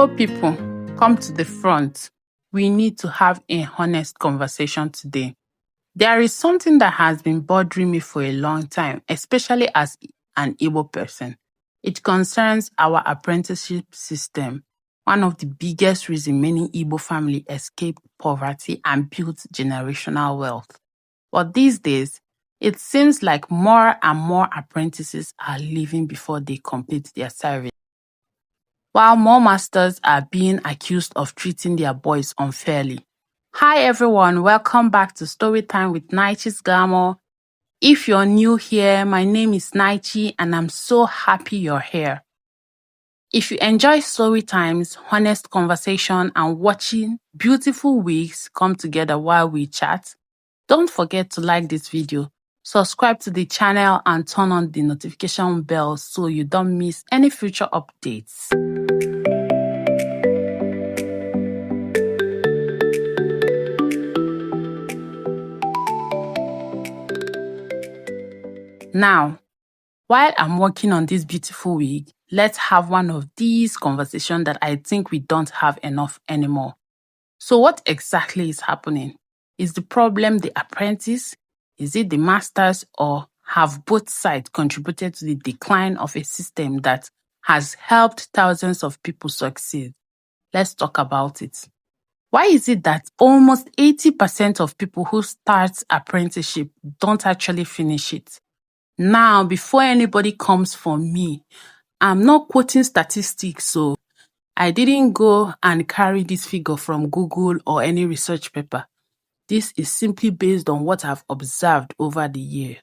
Igbo people, come to the front. We need to have a honest conversation today. There is something that has been bothering me for a long time, especially as an Igbo person. It concerns our apprenticeship system, one of the biggest reasons many Igbo families escaped poverty and built generational wealth. But these days, it seems like more and more apprentices are leaving before they complete their service, while more masters are being accused of treating their boys unfairly. Hi everyone, welcome back to Storytime with Naichi's Gamo. If you're new here, my name is Naichi and I'm so happy you're here. If you enjoy story times, honest conversation, and watching beautiful wigs come together while we chat, don't forget to like this video, subscribe to the channel, and turn on the notification bell so you don't miss any future updates. Now, while I'm working on this beautiful wig, let's have one of these conversations that I think we don't have enough anymore. So what exactly is happening? Is the problem the apprentice? Is it the masters? Or have both sides contributed to the decline of a system that has helped thousands of people succeed? Let's talk about it. Why is it that almost 80% of people who start apprenticeship don't actually finish it? Now, before anybody comes for me, I'm not quoting statistics, so I didn't go and carry this figure from Google or any research paper. This is simply based on what I've observed over the year,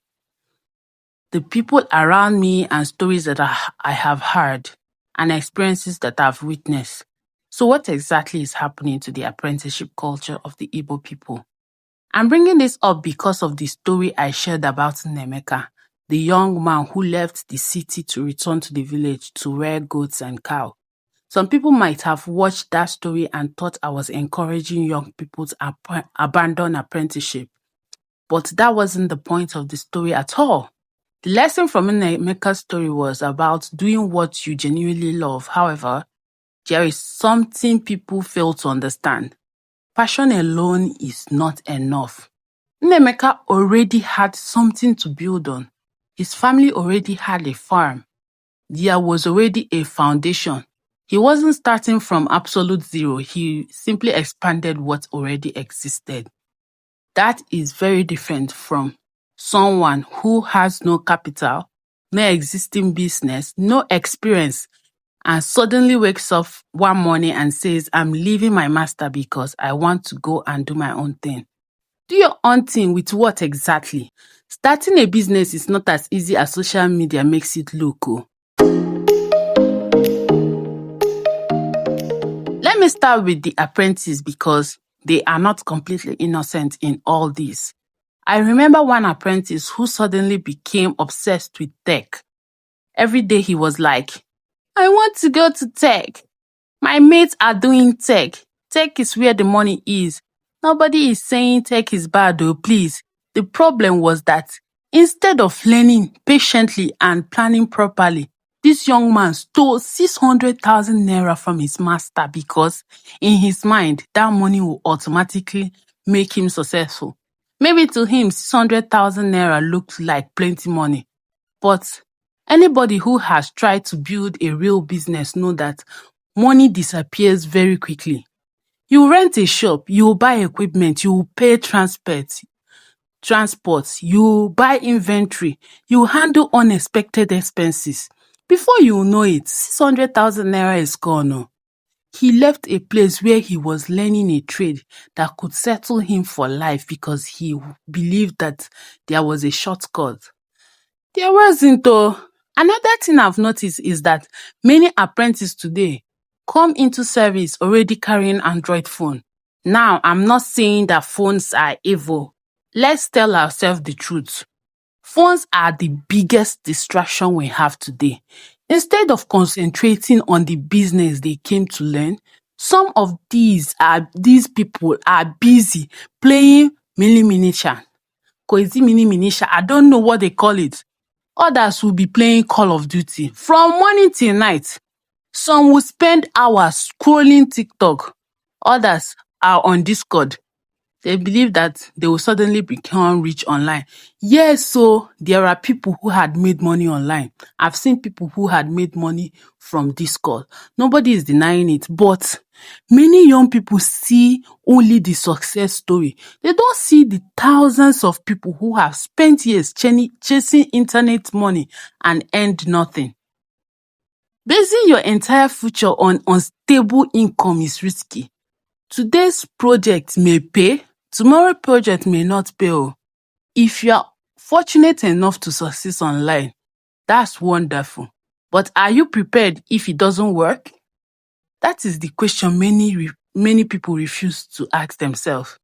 the people around me, and stories that I have heard, and experiences that I've witnessed. So what exactly is happening to the apprenticeship culture of the Igbo people? I'm bringing this up because of the story I shared about Nemeka, the young man who left the city to return to the village to rear goats and cows. Some people might have watched that story and thought I was encouraging young people to abandon apprenticeship. But that wasn't the point of the story at all. The lesson from Nemeka's story was about doing what you genuinely love. However, there is something people fail to understand. Passion alone is not enough. Nemeka already had something to build on. His family already had a farm. There was already a foundation. He wasn't starting from absolute zero. He simply expanded what already existed. That is very different from someone who has no capital, no existing business, no experience, and suddenly wakes up one morning and says, I'm leaving my master because I want to go and do my own thing. Do your own thing with what exactly? Starting a business is not as easy as social media makes it look. Let me start with the apprentice because they are not completely innocent in all this. I remember one apprentice who suddenly became obsessed with tech. Every day he was like, I want to go to tech. My mates are doing tech. Tech is where the money is. Nobody is saying tech is bad though, please. The problem was that instead of learning patiently and planning properly, this young man stole 600,000 naira from his master because in his mind, that money will automatically make him successful. Maybe to him, 600,000 naira looked like plenty money. But anybody who has tried to build a real business knows that money disappears very quickly. You rent a shop, you buy equipment, you pay transport, you buy inventory, you handle unexpected expenses. Before you know it, 600,000 naira is gone. He left a place where he was learning a trade that could settle him for life because he believed that there was a shortcut. There wasn't though. Another thing I've noticed is that many apprentices today come into service already carrying Android phone. Now, I'm not saying that phones are evil. Let's tell ourselves the truth. Phones are the biggest distraction we have today. Instead of concentrating on the business they came to learn, some of these people are busy playing miniature. Miniature, I don't know what they call it. Others will be playing Call of Duty from morning till night. Some will spend hours scrolling TikTok. Others are on Discord. They believe that they will suddenly become rich online. Yes, so there are people who had made money online. I've seen people who had made money from Discord. Nobody is denying it, but many young people see only the success story. They don't see the thousands of people who have spent years chasing internet money and earned nothing. Basing your entire future on unstable income is risky. Today's project may pay, tomorrow's project may not pay. If you are fortunate enough to succeed online, that's wonderful. But are you prepared if it doesn't work? That is the question many people refuse to ask themselves.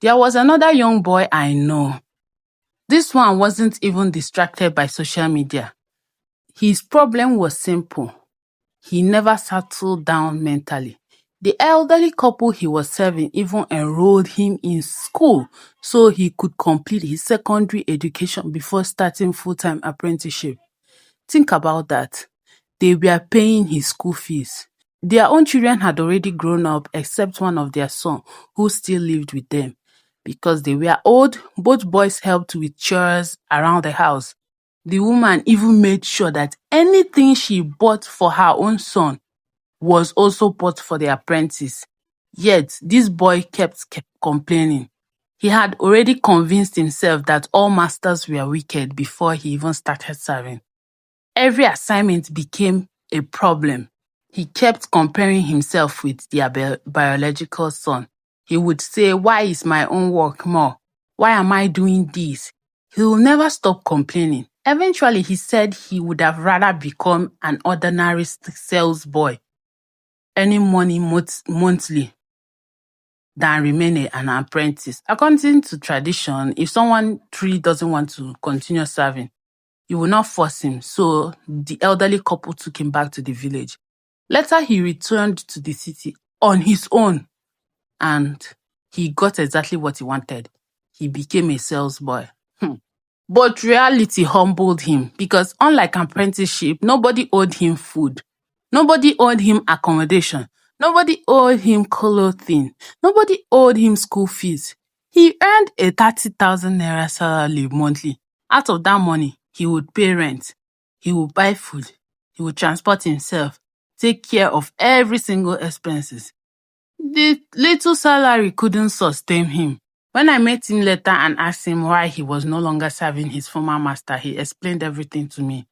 There was another young boy I know. This one wasn't even distracted by social media. His problem was simple. He never settled down mentally. The elderly couple he was serving even enrolled him in school so he could complete his secondary education before starting full-time apprenticeship. Think about that. They were paying his school fees. Their own children had already grown up except one of their sons who still lived with them. Because they were old, both boys helped with chores around the house. The woman even made sure that anything she bought for her own son was also bought for the apprentice. Yet, this boy kept complaining. He had already convinced himself that all masters were wicked before he even started serving. Every assignment became a problem. He kept comparing himself with their biological son. He would say, "Why is my own work more? Why am I doing this?" He will never stop complaining. Eventually, he said he would have rather become an ordinary sales boy, earning money monthly, than remain an apprentice. According to tradition, if someone truly doesn't want to continue serving, you will not force him. So the elderly couple took him back to the village. Later, he returned to the city on his own and he got exactly what he wanted. He became a sales boy. But reality humbled him because unlike apprenticeship, nobody owed him food. Nobody owed him accommodation. Nobody owed him clothing. Nobody owed him school fees. He earned a 30,000 naira salary monthly. Out of that money, he would pay rent. He would buy food. He would transport himself, take care of every single expenses. The little salary couldn't sustain him. When I met him later and asked him why he was no longer serving his former master, he explained everything to me.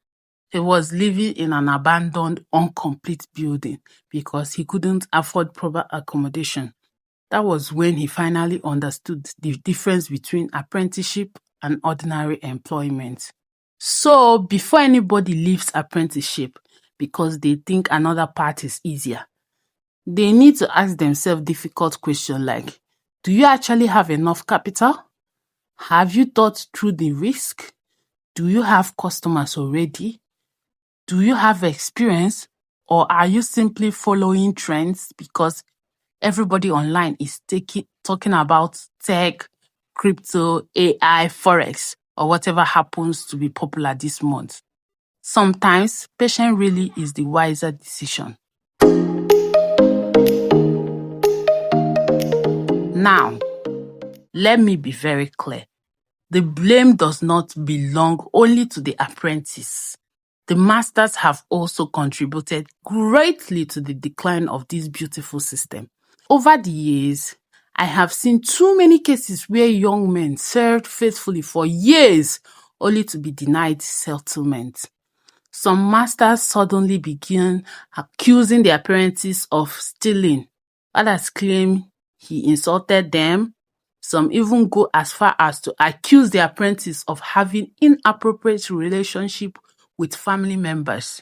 He was living in an abandoned, incomplete building because he couldn't afford proper accommodation. That was when he finally understood the difference between apprenticeship and ordinary employment. So, before anybody leaves apprenticeship because they think another path is easier, they need to ask themselves difficult questions like, do you actually have enough capital? Have you thought through the risk? Do you have customers already? Do you have experience? Or are you simply following trends because everybody online is talking about tech, crypto, AI, forex, or whatever happens to be popular this month? Sometimes patience really is the wiser decision. Now, let me be very clear. The blame does not belong only to the apprentice. The masters have also contributed greatly to the decline of this beautiful system. Over the years, I have seen too many cases where young men served faithfully for years only to be denied settlement. Some masters suddenly began accusing the apprentice of stealing. Others claim he insulted them. Some even go as far as to accuse the apprentice of having inappropriate relationship with family members.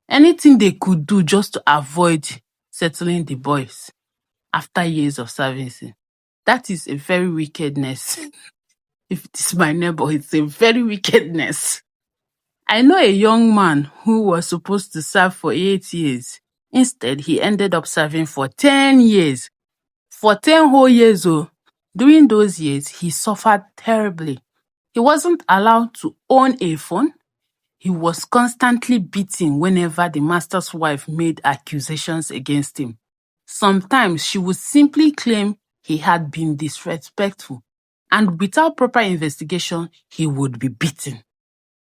Anything they could do just to avoid settling the boys after years of servicing. That is a very wickedness. If it is my neighbor, it's a very wickedness. I know a young man who was supposed to serve for 8 years. Instead, he ended up serving for 10 years. For 10 whole years, during those years, he suffered terribly. He wasn't allowed to own a phone. He was constantly beaten whenever the master's wife made accusations against him. Sometimes she would simply claim he had been disrespectful, and without proper investigation, he would be beaten.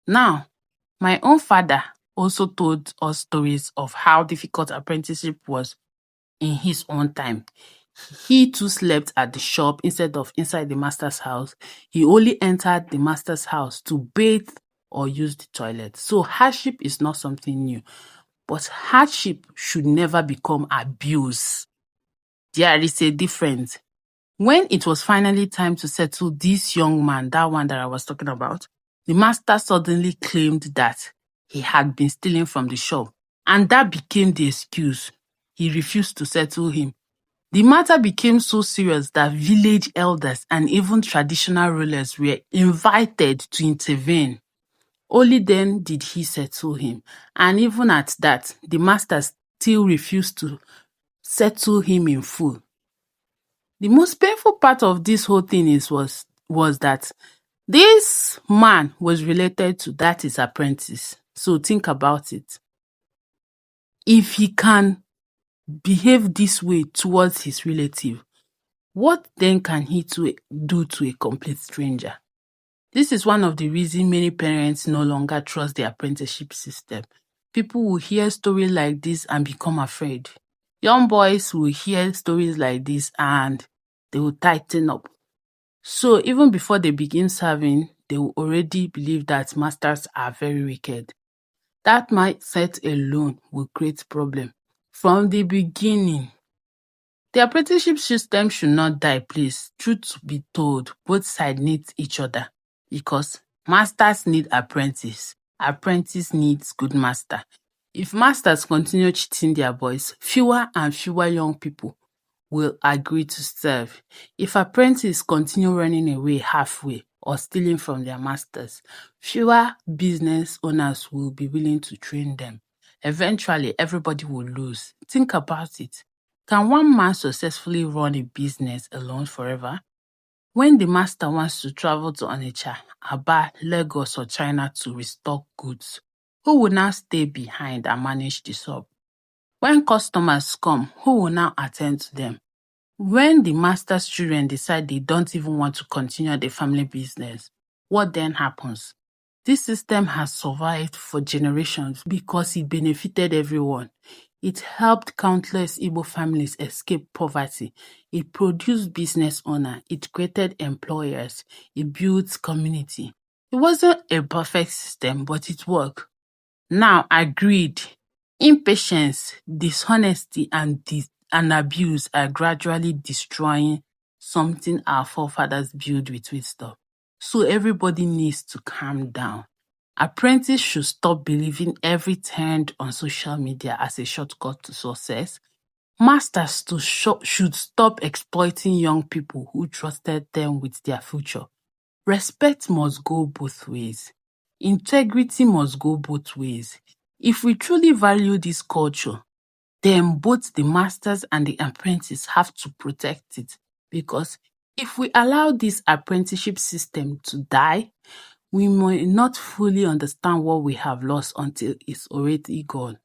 Now, my own father also told us stories of how difficult apprenticeship was in his own time. He too slept at the shop instead of inside the master's house. He only entered the master's house to bathe or use the toilet. So hardship is not something new, but hardship should never become abuse. There is a difference. When it was finally time to settle this young man, that one that I was talking about, the master suddenly claimed that he had been stealing from the shop, and that became the excuse. He refused to settle him. The matter became so serious that village elders and even traditional rulers were invited to intervene. Only then did he settle him, and even at that, the master still refused to settle him in full. The most painful part of this whole thing was that this man was related to that his apprentice. So think about it. If he can behave this way towards his relative, what then can he do to a complete stranger? This is one of the reasons many parents no longer trust the apprenticeship system. People will hear stories like this and become afraid. Young boys will hear stories like this and they will tighten up. So even before they begin serving, they will already believe that masters are very wicked. That mindset alone will create problem from the beginning. The apprenticeship system should not die, please. Truth be told, both sides need each other because masters need apprentice. Apprentice needs good master. If masters continue cheating their boys, fewer and fewer young people will agree to serve. If apprentices continue running away halfway or stealing from their masters, fewer business owners will be willing to train them. Eventually, everybody will lose. Think about it. Can one man successfully run a business alone forever? When the master wants to travel to Onitsha, Abia, Lagos, or China to restock goods, who will now stay behind and manage the shop? When customers come, who will now attend to them? When the master's children decide they don't even want to continue the family business, what then happens? This system has survived for generations because it benefited everyone. It helped countless Igbo families escape poverty. It produced business owners. It created employers. It built community. It wasn't a perfect system, but it worked. Now, agreed, impatience, dishonesty, and abuse are gradually destroying something our forefathers built with wisdom. So everybody needs to calm down. Apprentices should stop believing every trend on social media as a shortcut to success. Masters should stop exploiting young people who trusted them with their future. Respect must go both ways. Integrity must go both ways. If we truly value this culture, then both the masters and the apprentice have to protect it. Because if we allow this apprenticeship system to die, we might not fully understand what we have lost until it's already gone.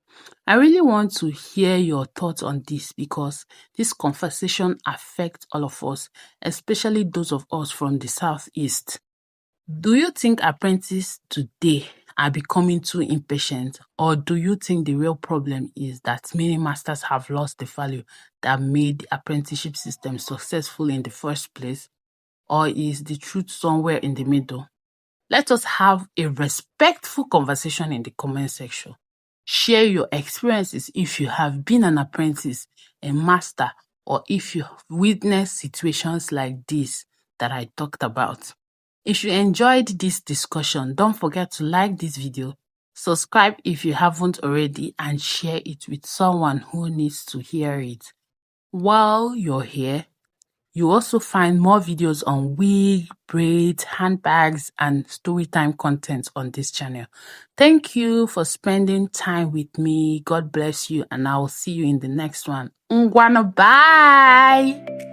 I really want to hear your thoughts on this because this conversation affects all of us, especially those of us from the Southeast. Do you think apprentices today are becoming too impatient, or do you think the real problem is that many masters have lost the value that made the apprenticeship system successful in the first place, or is the truth somewhere in the middle? Let us have a respectful conversation in the comment section. Share your experiences if you have been an apprentice, a master, or if you have witnessed situations like this that I talked about. If you enjoyed this discussion, don't forget to like this video, subscribe if you haven't already, and share it with someone who needs to hear it. While you're here, you also find more videos on wig, braids, handbags, and storytime content on this channel. Thank you for spending time with me. God bless you, and I will see you in the next one. Ngwana, bye!